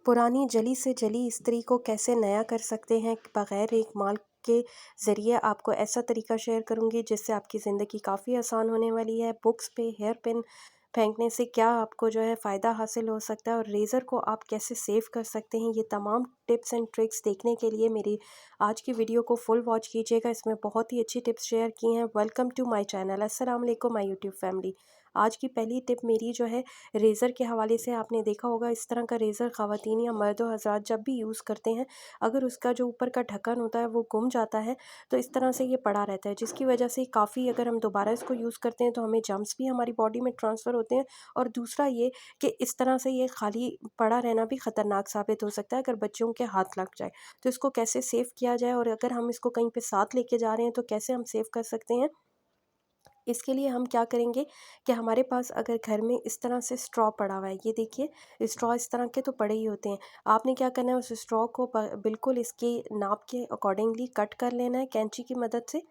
पुरानी जली से जली इस्त्री को कैसे नया कर सकते हैं बगैर एक माल के ज़रिए आपको ऐसा तरीका शेयर करूँगी जिससे आपकी ज़िंदगी काफ़ी आसान होने वाली है। बुक्स पे हेयर पिन फेंकने से क्या आपको जो है फ़ायदा हासिल हो सकता है और रेज़र को आप कैसे सेव कर सकते हैं, ये तमाम टिप्स एंड ट्रिक्स देखने के लिए मेरी आज की वीडियो को फुल वॉच कीजिएगा। इसमें बहुत ही अच्छी टिप्स शेयर की हैं। Welcome to my channel. अस्सलाम वालेकुम माय यूट्यूब फैमिली। आज की पहली टिप मेरी जो है रेज़र के हवाले से। आपने देखा होगा इस तरह का रेज़र ख़वातीन या मर्द हज़रात जब भी यूज़ करते हैं, अगर उसका जो ऊपर का ढक्कन होता है वो गुम जाता है तो इस तरह से ये पड़ा रहता है, जिसकी वजह से काफ़ी अगर हम दोबारा इसको यूज़ करते हैं तो हमें जर्म्स भी हमारी बॉडी में ट्रांसफ़र होते हैं। और दूसरा ये कि इस तरह से ये खाली पड़ा रहना भी ख़तरनाक साबित हो सकता है अगर बच्चों के हाथ लग जाए। तो इसको कैसे सेव किया जाए और अगर हम इसको कहीं पे साथ लेके जा रहे हैं तो कैसे हम सेव कर सकते हैं, इसके लिए हम क्या करेंगे कि हमारे पास अगर घर में इस तरह से स्ट्रॉ पड़ा हुआ है, ये देखिए स्ट्रॉ इस तरह के तो पड़े ही होते हैं। आपने क्या करना है, उस स्ट्रॉ को बिल्कुल इसके नाप के अकॉर्डिंगली कट कर लेना है कैंची की मदद से।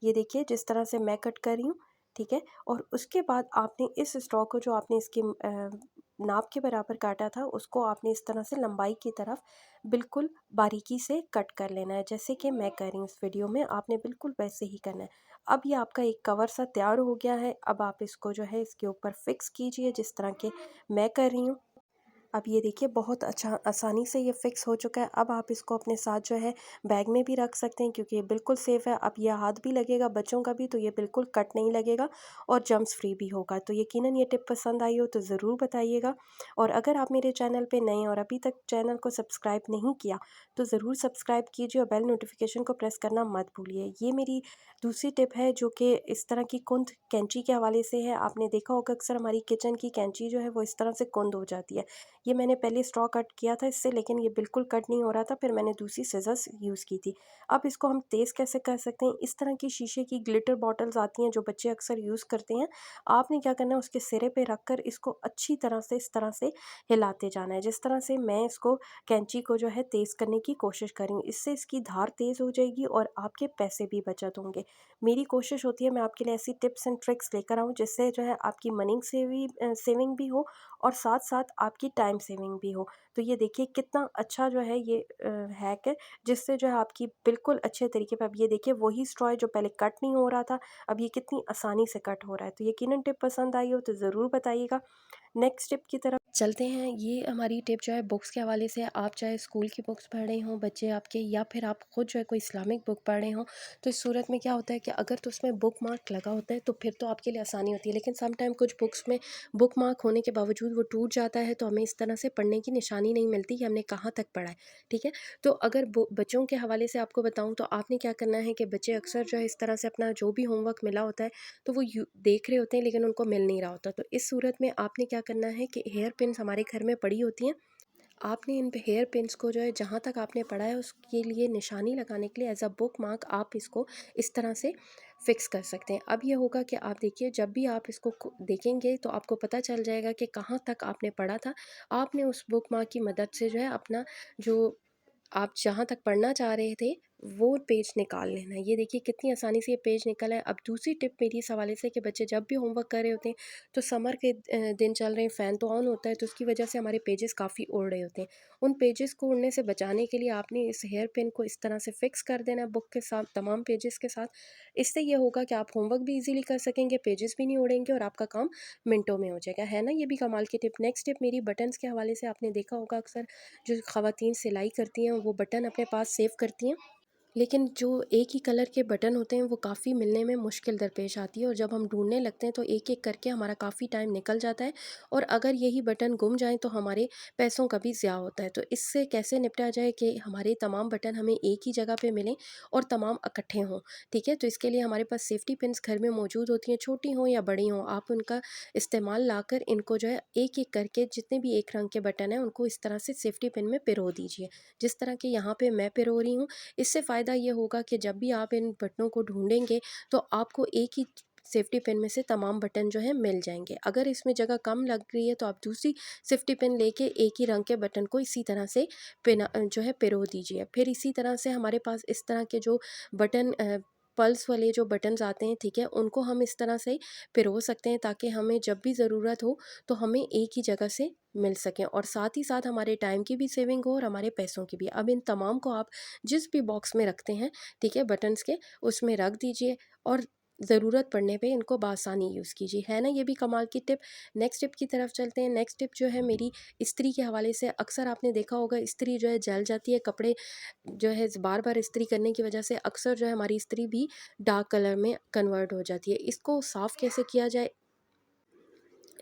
ये देखिए जिस तरह से मैं कट कर रही हूँ, ठीक है। और उसके बाद आपने इस स्ट्रॉ को जो आपने इसके नाप के बराबर काटा था उसको आपने इस तरह से लंबाई की तरफ बिल्कुल बारीकी से कट कर लेना है, जैसे कि मैं कर रही हूँ इस वीडियो में। आपने बिल्कुल वैसे ही करना है। अब ये आपका एक कवर सा तैयार हो गया है। अब आप इसको जो है इसके ऊपर फिक्स कीजिए जिस तरह के मैं कर रही हूँ। अब ये देखिए बहुत अच्छा आसानी से ये फ़िक्स हो चुका है। अब आप इसको अपने साथ जो है बैग में भी रख सकते हैं क्योंकि ये बिल्कुल सेफ़ है। अब ये हाथ भी लगेगा बच्चों का भी तो ये बिल्कुल कट नहीं लगेगा और जर्म्स फ्री भी होगा। तो यकीनन ये टिप पसंद आई हो तो ज़रूर बताइएगा। और अगर आप मेरे चैनल पे नए हैं और अभी तक चैनल को सब्सक्राइब नहीं किया तो ज़रूर सब्सक्राइब कीजिए और बेल नोटिफिकेशन को प्रेस करना मत भूलिए। ये मेरी दूसरी टिप है जो कि इस तरह की कुंद कैंची के हवाले से है। आपने देखा होगा अक्सर हमारी किचन की कैंची जो है वो इस तरह से कुंद हो जाती है। ये मैंने पहले स्ट्रॉ कट किया था इससे, लेकिन ये बिल्कुल कट नहीं हो रहा था, फिर मैंने दूसरी सिज़र्स यूज़ की थी। अब इसको हम तेज़ कैसे कर सकते हैं, इस तरह की शीशे की ग्लिटर बॉटल्स आती हैं जो बच्चे अक्सर यूज़ करते हैं। आपने क्या करना है, उसके सिरे पे रख कर इसको अच्छी तरह से इस तरह से हिलाते जाना है, जिस तरह से मैं इसको कैंची को जो है तेज़ करने की कोशिश कर रही हूँ। इससे इसकी धार तेज़ हो जाएगी और आपके पैसे भी बचत होंगे। मेरी कोशिश होती है मैं आपके लिए ऐसी टिप्स एंड ट्रिक्स लेकर आऊँ जिससे जो है आपकी मनी सेविंग भी हो और साथ-साथ आपकी टाइम सेविंग भी हो। तो ये देखिए कितना अच्छा जो है ये हैक है, जिससे जो है आपकी बिल्कुल अच्छे तरीके पे। अब ये देखिए वही स्ट्रॉ है जो पहले कट नहीं हो रहा था, अब ये कितनी आसानी से कट हो रहा है। तो यकीनन टिप पसंद आई हो तो ज़रूर बताइएगा। नेक्स्ट टिप की तरफ चलते हैं। ये हमारी टिप जो है बुक्स के हवाले से। आप चाहे स्कूल की बुक्स पढ़ रहे हों बच्चे आपके, या फिर आप खुद जो है कोई इस्लामिक बुक पढ़ रहे हों, तो इस सूरत में क्या होता है कि अगर तो उसमें बुक मार्क लगा होता है तो फिर तो आपके लिए आसानी होती है, लेकिन सम टाइम कुछ बुक्स में बुक मार्क होने के बावजूद वो टूट जाता है तो हमें इस तरह से पढ़ने की निशानी नहीं मिलती कि हमने कहाँ तक पढ़ा है, ठीक है। तो अगर बच्चों के हवाले से आपको बताऊँ तो आपने क्या करना है कि बच्चे अक्सर जो है इस तरह से अपना जो भी होमवर्क मिला होता है तो वो देख रहे होते हैं लेकिन उनको मिल नहीं रहा होता। तो इस सूरत में आपने क्या करना है कि हेयर पिन्स हमारे घर में पड़ी होती हैं, आपने इन हेयर पिन्स को जो है जहाँ तक आपने पढ़ा है उसके लिए निशानी लगाने के लिए एज अ बुक मार्क आप इसको इस तरह से फिक्स कर सकते हैं। अब ये होगा कि आप देखिए जब भी आप इसको देखेंगे तो आपको पता चल जाएगा कि कहाँ तक आपने पढ़ा था। आपने उस बुक मार्क की मदद से जो है अपना जो आप जहाँ तक पढ़ना चाह रहे थे वो पेज निकाल लेना है। ये देखिए कितनी आसानी से ये पेज निकला है। अब दूसरी टिप मेरी इस हवाले से कि बच्चे जब भी होमवर्क कर रहे होते हैं तो समर के दिन चल रहे हैं, फ़ैन तो ऑन होता है तो उसकी वजह से हमारे पेजेस काफ़ी उड़ रहे होते हैं। उन पेजेस को उड़ने से बचाने के लिए आपने इस हेयर पिन को इस तरह से फिक्स कर देना है बुक के साथ, तमाम पेजेस के साथ। इससे ये होगा कि आप होमवर्क भी ईजिली कर सकेंगे, पेजेस भी नहीं उड़ेंगे और आपका काम मिनटों में हो जाएगा, है ना। ये भी कमाल की टिप। नेक्स्ट टिप मेरी बटन्स के हवाले से। आपने देखा होगा अक्सर जो ख़वातीन सिलाई करती हैं वो बटन अपने पास सेव करती हैं, लेकिन जो एक ही कलर के बटन होते हैं वो काफ़ी मिलने में मुश्किल दरपेश आती है और जब हम ढूंढने लगते हैं तो एक एक करके हमारा काफ़ी टाइम निकल जाता है और अगर यही बटन गुम जाएं तो हमारे पैसों का भी ज़्यादा होता है। तो इससे कैसे निपटा जाए कि हमारे तमाम बटन हमें एक ही जगह पे मिलें और तमाम इकट्ठे हों, ठीक है। तो इसके लिए हमारे पास सेफ्टी पिन्स घर में मौजूद होती हैं, छोटी हों या बड़ी हों, आप उनका इस्तेमाल लाकर इनको जो है एक एक करके जितने भी एक रंग के बटन हैं उनको इस तरह से सेफ्टी पिन में पिरो दीजिए, जिस तरह के यहाँ पे मैं पिरो रही हूँ। इससे फ़ायदा ये होगा कि जब भी आप इन बटनों को ढूँढेंगे तो आपको एक ही सेफ्टी पिन में से तमाम बटन जो है मिल जाएंगे। अगर इसमें जगह कम लग रही है तो आप दूसरी सेफ्टी पिन लेके एक ही रंग के बटन को इसी तरह से पिना जो है पिरो दीजिए। फिर इसी तरह से हमारे पास इस तरह के जो बटन पल्स वाले जो बटन्स आते हैं, ठीक है, उनको हम इस तरह से पिरो सकते हैं ताकि हमें जब भी ज़रूरत हो तो हमें एक ही जगह से मिल सकें, और साथ ही साथ हमारे टाइम की भी सेविंग हो और हमारे पैसों की भी। अब इन तमाम को आप जिस भी बॉक्स में रखते हैं, ठीक है, बटन्स के, उसमें रख दीजिए और ज़रूरत पड़ने पे इनको बासानी यूज़ कीजिए। है ना ये भी कमाल की टिप। नेक्स्ट टिप की तरफ चलते हैं। नेक्स्ट टिप जो है मेरी इस्त्री के हवाले से, अक्सर आपने देखा होगा इस्त्री जो है जल जाती है, कपड़े जो है बार बार इस्त्री करने की वजह से अक्सर जो है हमारी इस्त्री भी डार्क कलर में कन्वर्ट हो जाती है। इसको साफ़ कैसे किया जाए,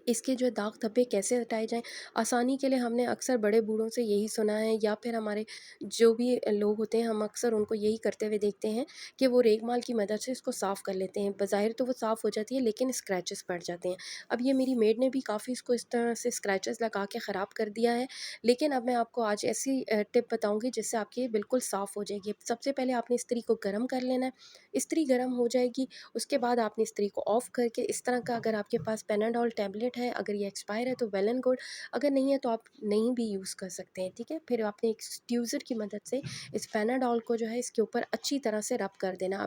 इसके जो है दाग धब्बे कैसे हटाए जाएँ, आसानी के लिए हमने अक्सर बड़े बूढ़ों से यही सुना है, या फिर हमारे जो भी लोग होते हैं हम अक्सर उनको यही करते हुए देखते हैं कि वो रेगमाल की मदद से इसको साफ़ कर लेते हैं। बज़ाहिर तो वो साफ़ हो जाती है लेकिन स्क्रैचेस पड़ जाते हैं। अब ये मेरी मेड ने भी काफ़ी इसको इस तरह से स्क्रैचेस लगा के ख़राब कर दिया है, लेकिन अब मैं आपको आज ऐसी टिप बताऊँगी जिससे आपकी बिल्कुल साफ़ हो जाएगी। सबसे पहले आपने इस्त्री को गर्म कर लेना है, इस्त्री गर्म हो जाएगी, उसके बाद आपने इस्त्री को ऑफ़ करके इस तरह का, अगर आपके पास पैनाडोल टैबलेट है, अगर ये एक्सपायर है तो वेल एंड गुड, अगर नहीं है तो आप नहीं भी यूज़ कर सकते हैं, ठीक है। फिर आपने एक ट्यूज़र की मदद से इस पैनाडोल को जो है इसके ऊपर अच्छी तरह से रब कर देना।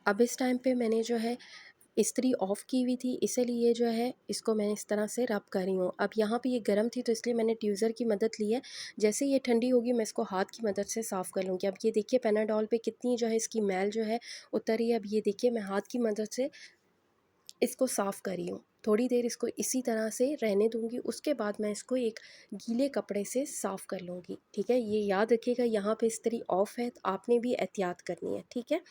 अब इस टाइम पे मैंने जो है इस्त्री ऑफ़ की हुई थी, इसीलिए जो है इसको मैं इस तरह से रब कर रही हूँ। अब यहाँ पे ये गर्म थी तो इसलिए मैंने ट्यूज़र की मदद ली है। जैसे ये ठंडी होगी मैं इसको हाथ की मदद से साफ़ कर लूँगी। अब ये देखिए पैनाडोल पे कितनी जो है इसकी मैल जो है उतर रही है। अब ये देखिए मैं हाथ की मदद से इसको साफ़ कर रही हूँ। थोड़ी देर इसको इसी तरह से रहने दूँगी, उसके बाद मैं इसको एक गीले कपड़े से साफ़ कर लूँगी, ठीक है। ये याद रखिएगा यहाँ पे इस्त्री ऑफ़ है, तो आपने भी एहतियात करनी है, ठीक है।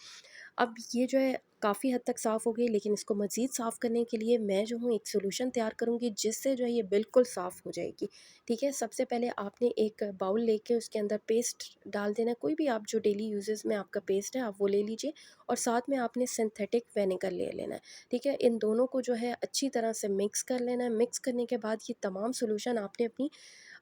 अब ये जो है काफ़ी हद तक साफ़ हो गई, लेकिन इसको मज़ीद साफ़ करने के लिए मैं जो हूँ एक सॉल्यूशन तैयार करूँगी जिससे जो है ये बिल्कुल साफ़ हो जाएगी, ठीक है। सबसे पहले आपने एक बाउल लेके उसके अंदर पेस्ट डाल देना है, कोई भी आप जो डेली यूजेस में आपका पेस्ट है आप वो ले लीजिए, और साथ में आपने सिंथेटिक विनेगर ले लेना है, ठीक है। इन दोनों को जो है अच्छी तरह से मिक्स कर लेना है। मिक्स करने के बाद ये तमाम सॉल्यूशन आपने अपनी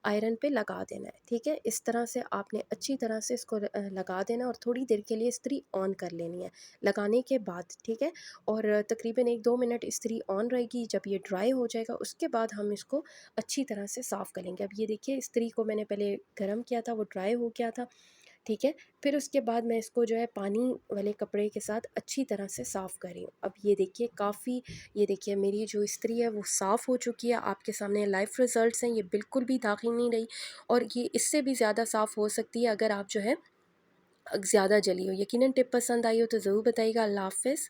आयरन पे लगा देना है, ठीक है। इस तरह से आपने अच्छी तरह से इसको लगा देना है और थोड़ी देर के लिए इस्त्री ऑन कर लेनी है लगाने के बाद, ठीक है। और तकरीबन 1-2 मिनट इस्त्री ऑन रहेगी। जब ये ड्राई हो जाएगा उसके बाद हम इसको अच्छी तरह से साफ़ कर लेंगे। अब ये देखिए इस्त्री को मैंने पहले गर्म किया था, वो ड्राई हो गया था, ठीक है। फिर उसके बाद मैं इसको जो है पानी वाले कपड़े के साथ अच्छी तरह से साफ़ कर रही हूँ। अब ये देखिए काफ़ी, ये देखिए मेरी जो इस्त्री है वो साफ़ हो चुकी है, आपके सामने लाइव रिज़ल्ट्स हैं, ये बिल्कुल भी दागी नहीं रही, और ये इससे भी ज़्यादा साफ़ हो सकती है अगर आप जो है ज़्यादा जली हो। यकीनन टिप पसंद आई हो तो ज़रूर बताइएगा। अल्लाह हाफ़िज़।